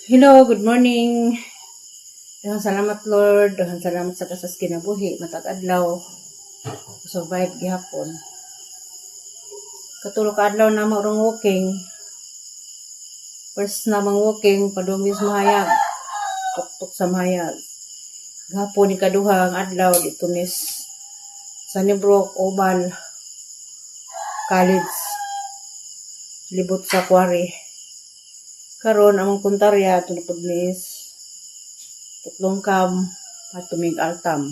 Hello, good morning. Daghang salamat Lord, daghang salamat sa kasas kinabuhi, matag adlaw. Survive gihapon. Katulo ka adlaw na maurong walking. First na mang walking padungis mahayag. Tuktok sa mahayag. Gihapon ikaduha ang adlaw dito mis Sunnybrook Oval College. Libot sa quarry. Karon among puntarya tulipod mis tutlong kam at tumig altam.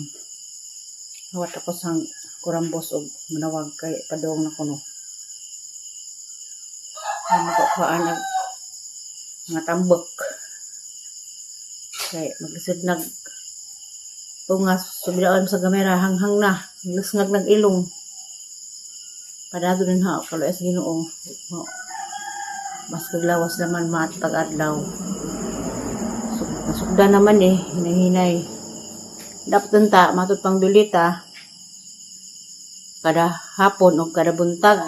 Nawat ako sang kurambos og manawag kay padong na kuno. Ano ko paan mga tambok. Kay maglisod nag pungas subilaan sa kamera hanghang na lusngag ng ilong. Padado din ha kalo es Ginoo. Mas kaglawas naman matag adlaw. Nasugda naman hinay-hinay. Dapat unta matut pang bilita kada hapon o kada buntag.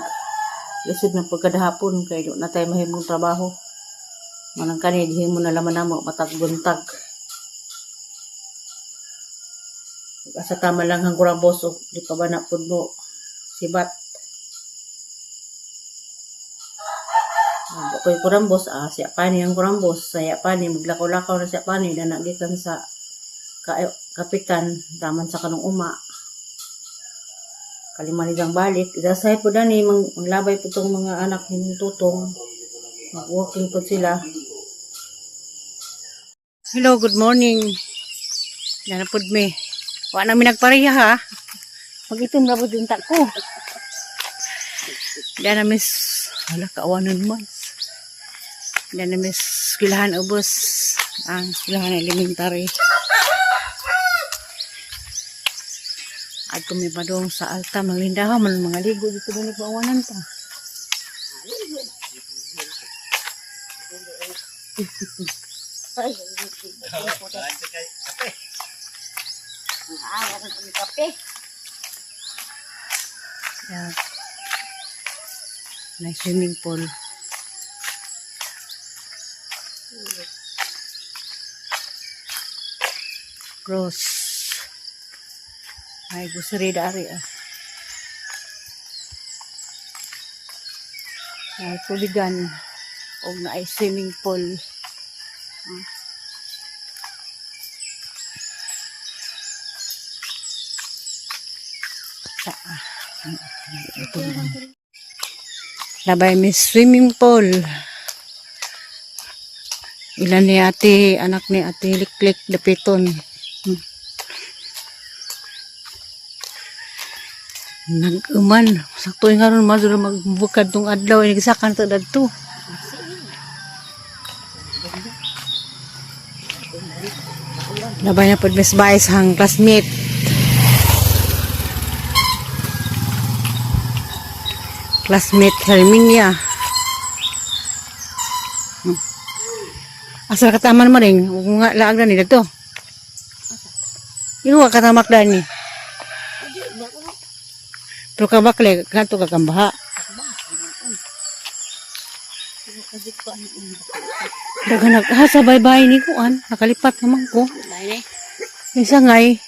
Lisod na pag kada hapon kay do na tayo mahimong trabaho. Manang kani himo na laman namo matag buntag. Asa tama lang hang kurambos o di pa ba na pudno sibat. Ako'y kurambos, siya pa ni ang kurambos, saya pa ni, maglakaw-lakaw na siya pa ni, na nagikan sa kapitan, daman sa kanong uma. Kalimanidang balik, dasay po dani, manglabay po itong mga anak ni tutong, mag-walking po sila. Hello, good morning. Yan po me. Wala namin nagpareha ha. Mag-itom na po din ko. Yan na miss, wala kawanan mo. Yan na may skilahan ubos ang skilahan elementary at kumipadong sa alta maglindahan man mga ligo dito na nagpawanan pa yan na swimming pool. Cross. Ay, gusari dari Ay, kuligan. O na ay swimming pool. Labay may swimming pool. Ilan ni ate, anak ni ate Liklik Dapiton. Nag-uman. Sakto nga ron, mazuro magbukad tong adlaw. Nagsakan ito dito. Labay na po Miss Vice hang classmate. Classmate Herminia. Asal kataman mo rin, kung nga laag na nila to. Yung katamak na ni. Pero kabakle, kanto kakambaha. Daganag, sa baybay ni Kuan, nakalipat naman ko. Yung sangay.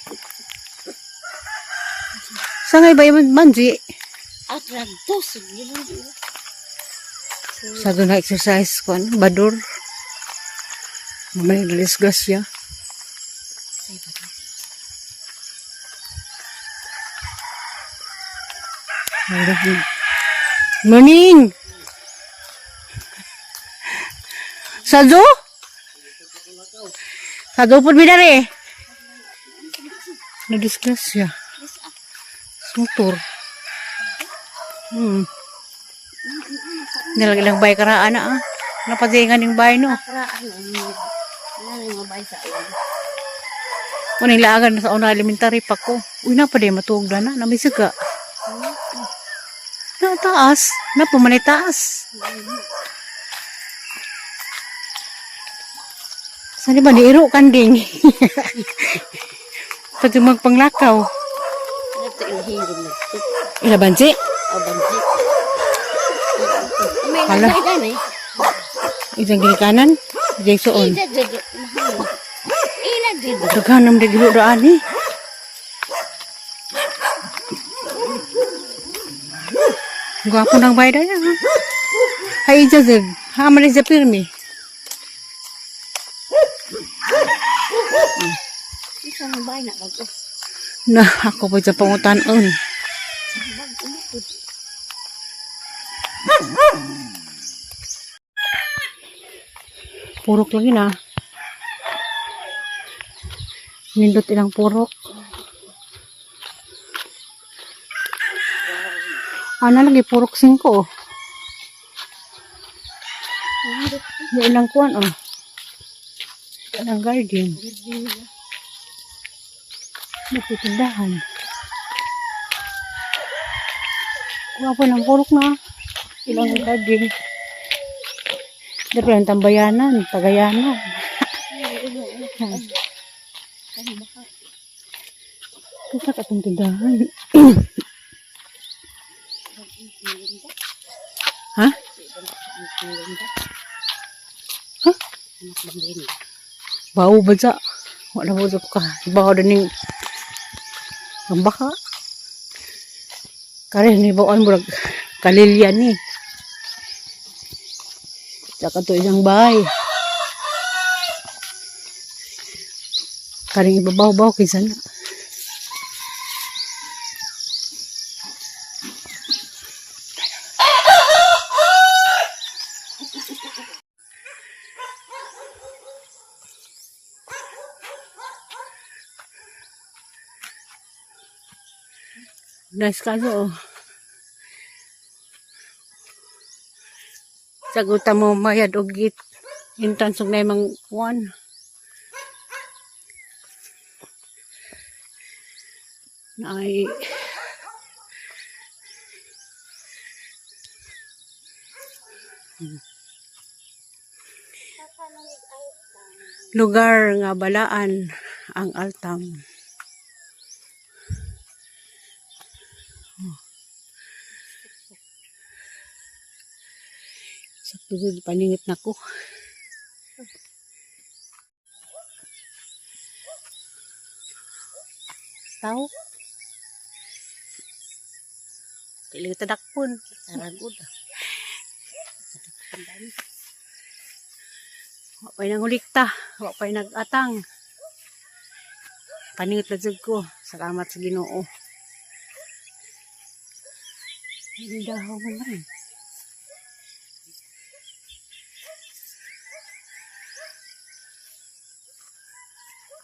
Sangay ba yung manji? Sa doon na exercise ko, badur. Mamay dalis grasya. Morning! Sado? Sado po bidari. Nadisgrasya. Sutur. Nilang bay karaan na napazingan yung bay no. Kung nilaagan sa una elementary pa ko. Uy na pa din matuog na namisiga. Na taas. Na pumanay taas. Saan ba niiro kanding? Pati magpanglakaw. Ila bansi? Bansi. Hala. Isang gini kanan? Jason. Ila jud. Ila jud. Daghanam di gilo daan eh. Gwapo ng bayda yan. Hay jazig. Haman sa pirmi. Isa ng bay na bago. Na ako pa sa pangutan-on. Purok lagi na. Nindot ilang purok. Ano lagi purok 5 oh. May ilang kuwan oh. Ilang garden. Nagtitindahan. Wapo ng purok na. Ilang garden. Dapat ang tambayanan, tagayanan. Kasi katong tindahan. Ha? Ha? Bau ba dyan? Wala mo dyan ka. Bau din yung ang baka. Kare, ni bawaan mo kalilyan ni. Saka to isang bahay. Karing ibabaw-baw kinsa na. Nice kaso oh. Sagutan mo mayad og git. Intansog na imang kuwan. Ay lugar nga balaan ang Altam. Sakto dito paningit na ko. Tao. Tiling tadakpon. Taragod. Wapay nang ulikta. Wapay nag-atang. Paningit na dyan ko. Salamat sa Ginoo. Hindi dahaw man lang.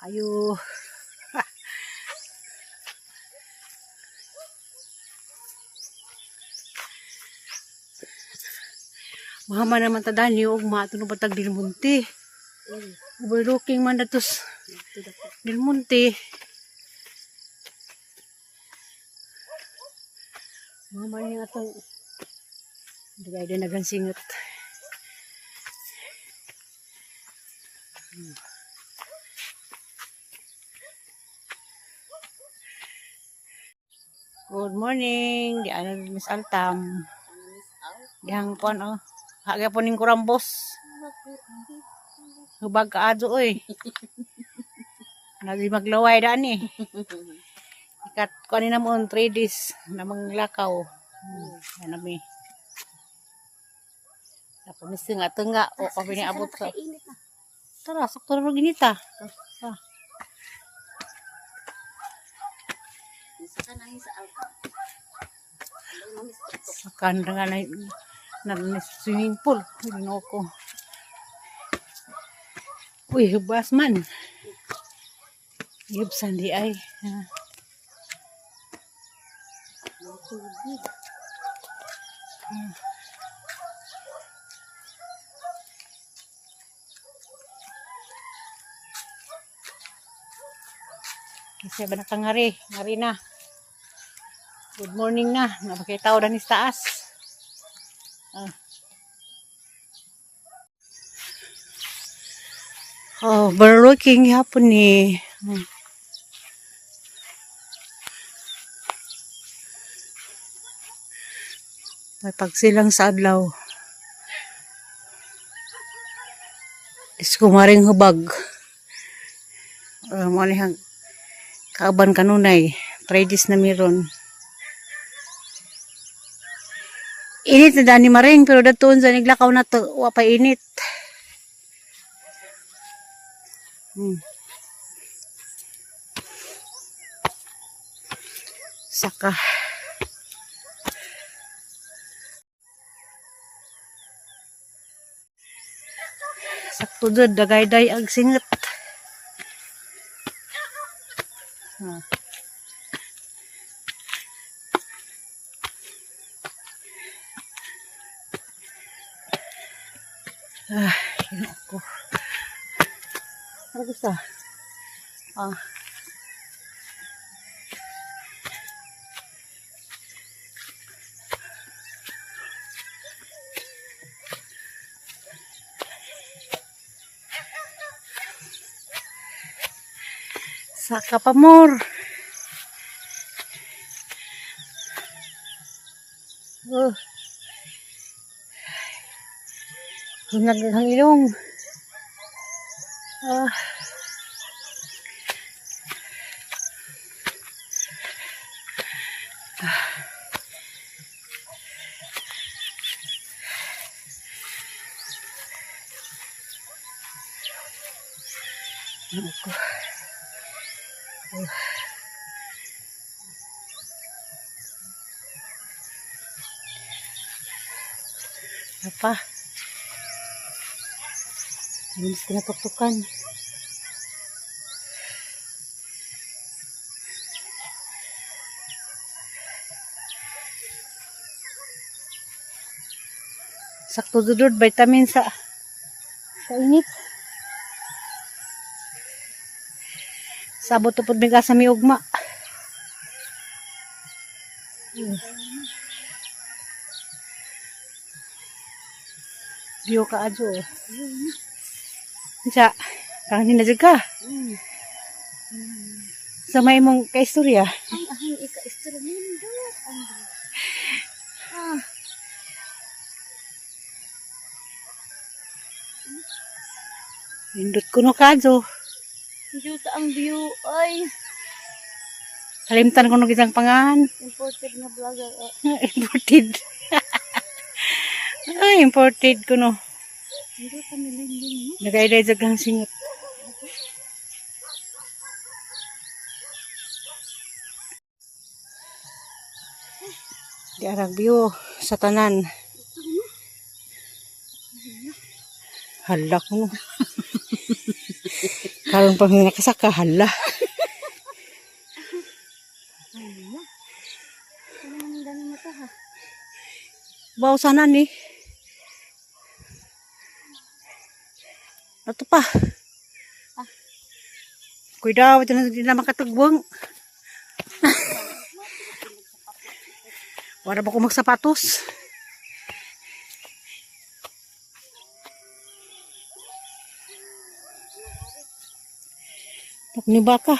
Ayo. Mahama naman tadani og maato no batag Dilmonte. Overlooking man datos Dilmonte. Mahama ni atong dagay din nagansingot. Good morning, di ana Miss Altam. Dihang pon oh. Haga po ning kurambos. Hubag ka adyo oy. Nadi maglaway daan eh. Ikat ko ani namon 3 days namang lakaw. Anami. Ako misi nga tengga o kami ni abot ka. Tara, sakto ro ginita. Sakan nga na swimming pool. Ano ko. Uy, hubas man. Yubsan di ay. Kasi ba nakangari? Ngari na. Good morning na. Napakitaw na ni taas. Oh, overlooking hapon ni. May pagsilang sa adlaw. Disko maring hubag. Malihang kaaban kanunay. 3 days na meron. Init na dani maring pero datoon sa niglakaw na to wa pa init. Saka sakto dud dagay-day ag singet. Yun ako. Ano gusto? Saka pa more. Hinag ang ilong. Ako. Apa? Habis kinatuktukan. Sakto dudod vitamin sa init. Sabot tupod biga sa miugma. Biyo ka adyo. Sa kanin na jud ka. Sa may mong kaistorya. Ay, ika-istorya mundo. Indot ko no kadyo. Juta ang view. Ay, Kalimtan ko no isang pangahan. imported na vlogger. Imported. Ay, imported ko no. Juta milinding. Nagaiday jagang singot. Di arag view sa tanan. Hala ko no. Karon pa nakasaka hala. Ano dami mo to ha? Baw sana ni. Ato pa. Kuidaw ito na hindi na makatugbong. Wala ba ko magsapatos? Ni baka.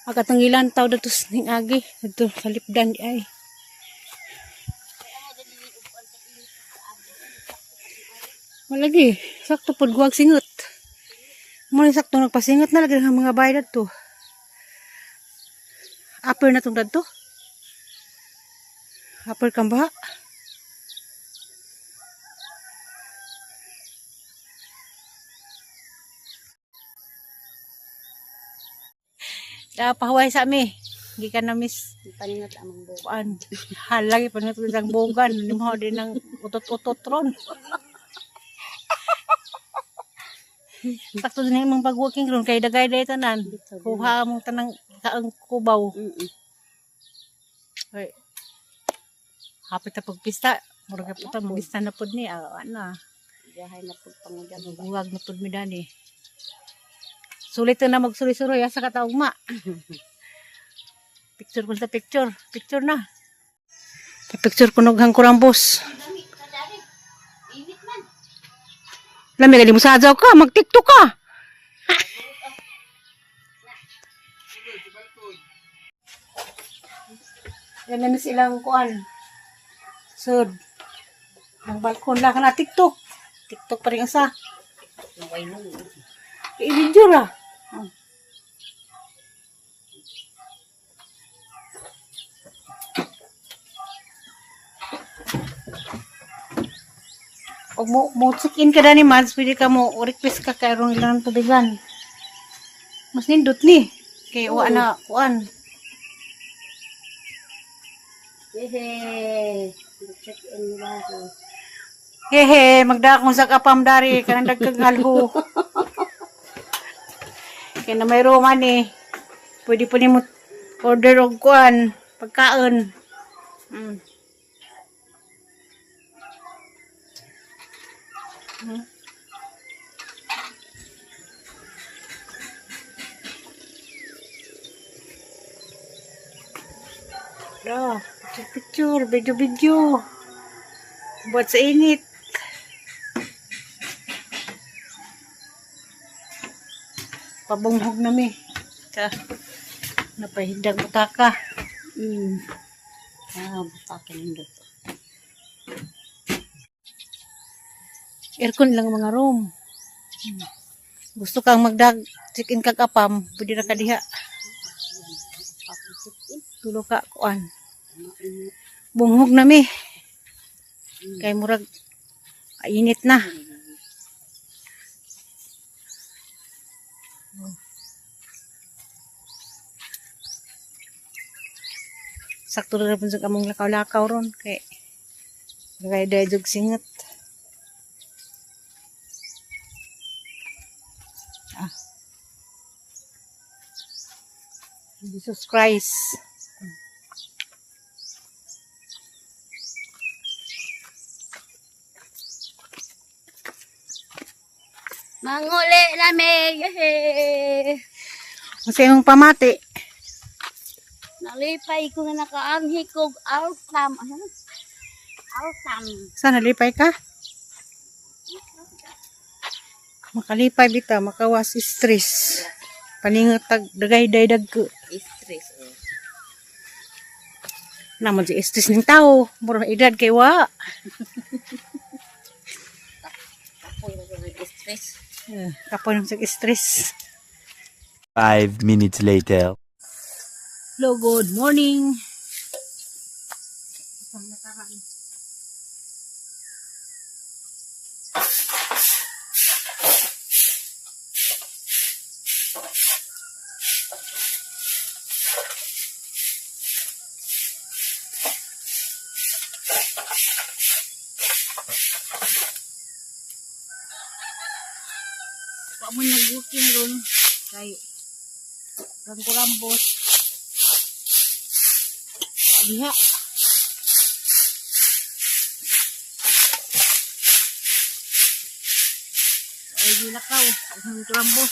Agad ang ilan tao dito ning agi. Dito sa lipdan di ay. Malagi. Sakto po guwag singot. Muna sakto nagpasingot na lagi ng mga bayad to. Upper na itong dadto. Upper kang baha. Pahuway sa ami. Hindi ka na miss. Paningat amang buo. Halagi paningat ko isang bogan. Hindi mo din ng utot-utot ron. Sakto din yung mga pag-walking ron. Kaya dagay-day tanan. Kuha mong tanang kaang kubaw. Okay. Hapit na pagpista. Murag po ito. Mabista na po ni. Ano. Gahay na po pangudan. Buwag na po mi dani. Sulit na magsuri-suri sa kataugma. Picture ko sa picture. Picture na. Picture ko naghang kurambos. Lami ka di mo sadyaw ka. Mag-tiktok ka. Yan na silang kuan. Sud. Ang balkon lang na TikTok. TikTok pa rin asa. I-video ra. Oh. Og mo check-in ka na ni Mads, pwede ka mo request ka kay rong ilang tubigan. Mas nindot ni. Kay wa na kuan. Hehe. Check in nila ako. Hehe, magdakong sa kapam dari kanang dagkagalho. Kaya na may roman eh. Pwede po ni mo order og kuan, pagkaon. Mm. Hmm. Lah, picture, video. Buat sa init. Pabunghog na mi. Napahidang utaka. Butakin nindot. Aircon lang mga room. Gusto kang magdag check-in kag apam, pwede ra ka diha. Tulo ka kuan. Bunghog na mi. Kay murag init na. Sakto na pun sa kamong lakaw-lakaw ron kay gaya jog singet. Jesus Christ. Manguli namin. Yehey. Kasi yung pamati. Nalipay ko na nakaanghi kog altam. Altam. Sana lipay ka? Makalipay bita, makawas stress. Paningot tag dagay-day dagko. Stress. Naman si stress ng tao. Murang edad kay wa. Apoy na ko stress. Kapoy ng stress. 5 minutes later. Hello, good morning. Pamon nag-booking ron kay Rambos. Diha. Ay dilakaw, ang Rambos.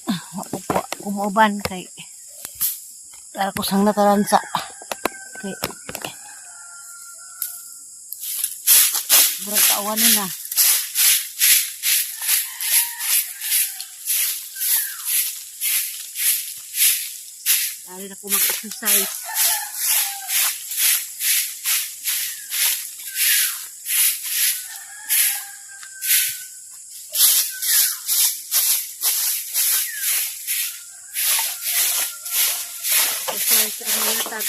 Ako po kumuban kay ako sang natalansa kay murag kaawanin na. Lalo na ko mag-exercise. Exercise ang natag.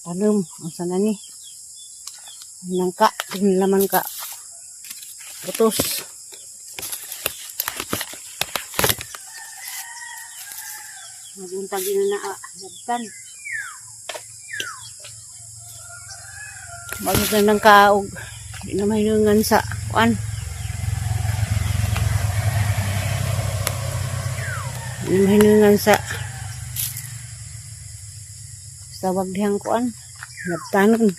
Tanong, ang sana ni? Nangka, laman ka. Putos. Mabuntag yun na labtan. Mabuntag ng kaog. Di na mahinungan sa kuan. Di na mahinungan sa tawag dihang kuan. Labtanon.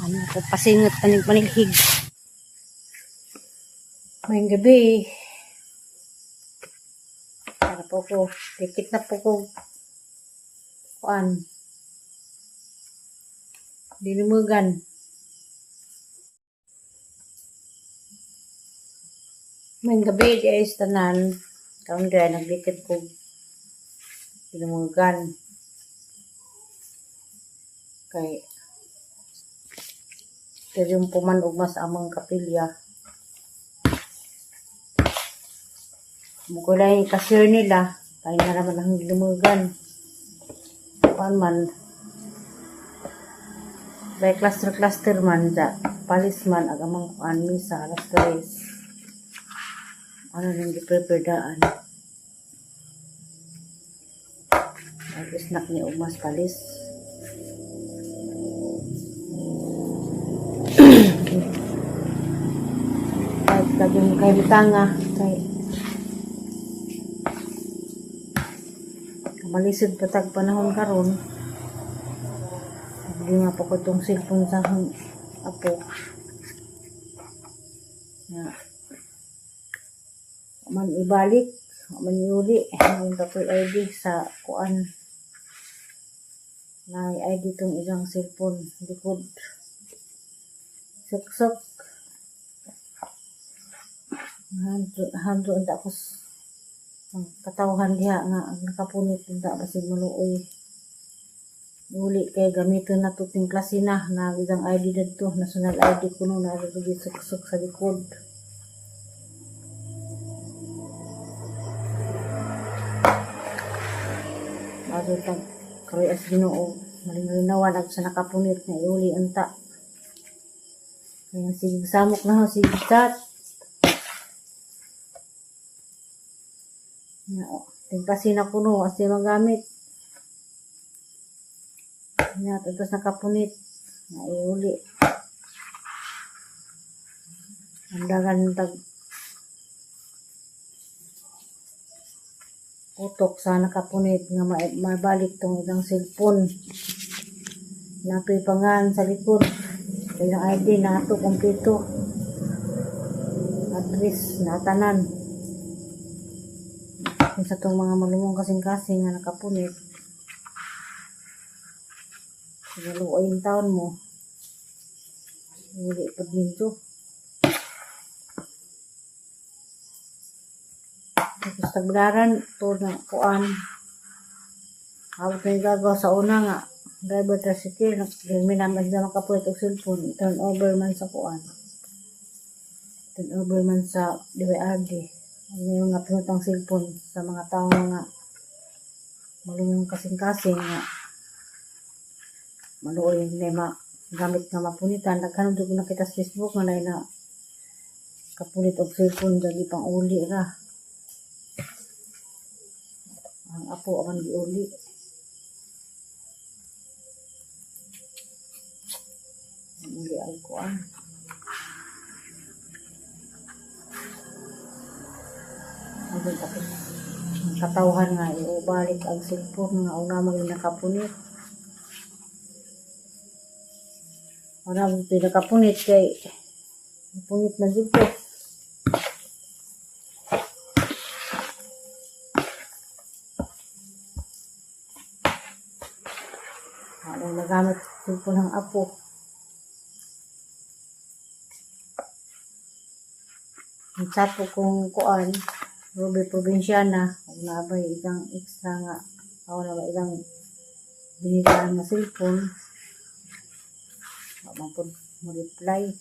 Ano ko pasingot panig-panighig. Ngayong gabi, para po ko, tikit na po ko, kuan, dinimugan. Ngayong gabi, di ay tanan, kaon dyan, nagdikit ko, dinimugan. Kay, pero yung pumanugmas amang kapilya. Mugulay yung cashier nila. Kaya na naman ang lumugan. Kuan man. By cluster man. Da, palis man. Agamang kuan misa. Alas guys. Ano nang di-prepare daan. Snack ni Ugmas palis. Yung kay bitanga kay malisod patag panahon karon hindi nga po ko itong cellphone sa apo na man ibalik man yuli ang tapoy ID sa kuan na ID itong isang cellphone likod sok hando ang tapos ang katawhan diha nga ang nakapunit tinda basig maluoy uli kay gamiton na tuting klase na isang ID dito national ID kuno na rugid suksok sa likod bago tag karoy as Ginoo malinawan ang sa nakapunit na iuli unta kaya sige samok na ho sige chat. Tingkasin na kuno kasi magamit. Yan, tapos nakapunit. Naiuli. Ang dagan tag utok sa nakapunit nga mabalik tong isang cellphone. Napipangan sa likod. Kaya ID na ito kompleto. Address na tanan. Sa itong mga malumong kasing-kasing nga nakapunit naluoy yung taon mo hindi pa dito tapos tagdaran ito na kuan hawag na yung gagawa sa una nga driver tricycle minamas na makapunit o cellphone turn over man sa kuan turn over man sa DWRD yung nga pinutang cellphone sa mga taong mga malumong kasing-kasing nga manuoy na gamit nga mapunitan. Nagkaroon ko nakita sa Facebook nga na kapulit og cellphone dagi pang uli ra. Ang apo aman giuli. Uli ang kuan. Ang tapos ang katawhan nga iubalik ang cellphone nga una maging nakapunit. Una maging nakapunit kay punit na dito. Ano nagamit cellphone ng apo. Ang chat po kung kuan, Ruby Provinciana, kung nabay isang extra nga, ako na ba isang binilaan na cellphone, mapapod mo reply.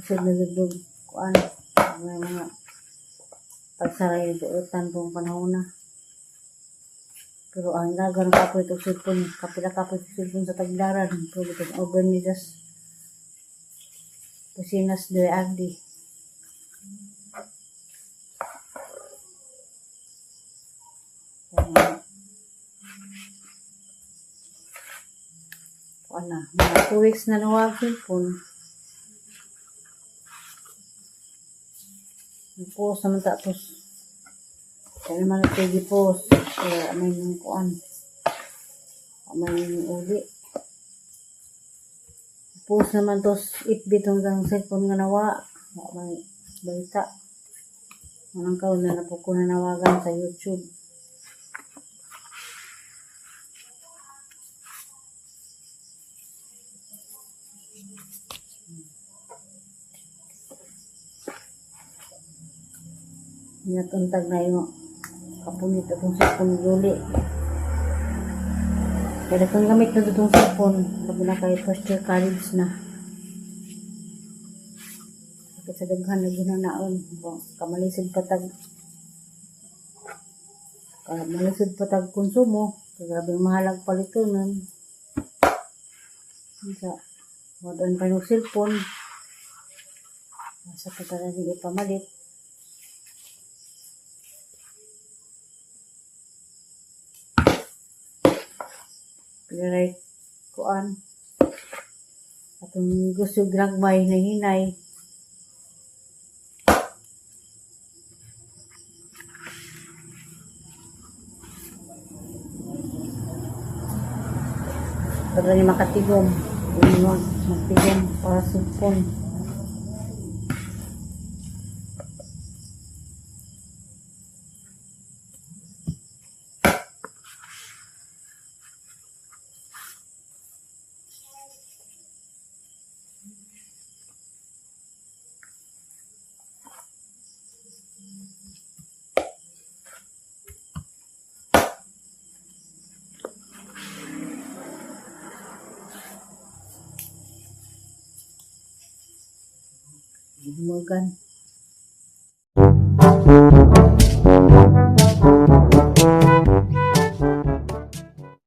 Kasi nagdudog kuan may mga pagsaray duotan kung panahon na. Pero ang lagan kapo itong cellphone, kapila kapo itong cellphone sa tagdaran, pero itong over ni das pusinas de agdi. Kuan na, mga 2 weeks na nawag cellphone. Post naman tapos kaya naman ito post kaya may yung kuan may yung uli post naman tos itbit hanggang cellphone nga nawa may balita manang kaon na po ko nanawagan sa YouTube. Natuntag na yung kapunit atong cellphone guli. Kaya kang gamit na itong cellphone, labi na kayo first year college na. Kapit sa daghan na ginanaon, kamalisod patag konsumo, kagabing mahalag palitunan. Sa modern pa yung cellphone, nasa patalagang ipamalit. Right kuan atong gusto gragmay na hinay para ni makatigom magtigom para cellphone. Morgan.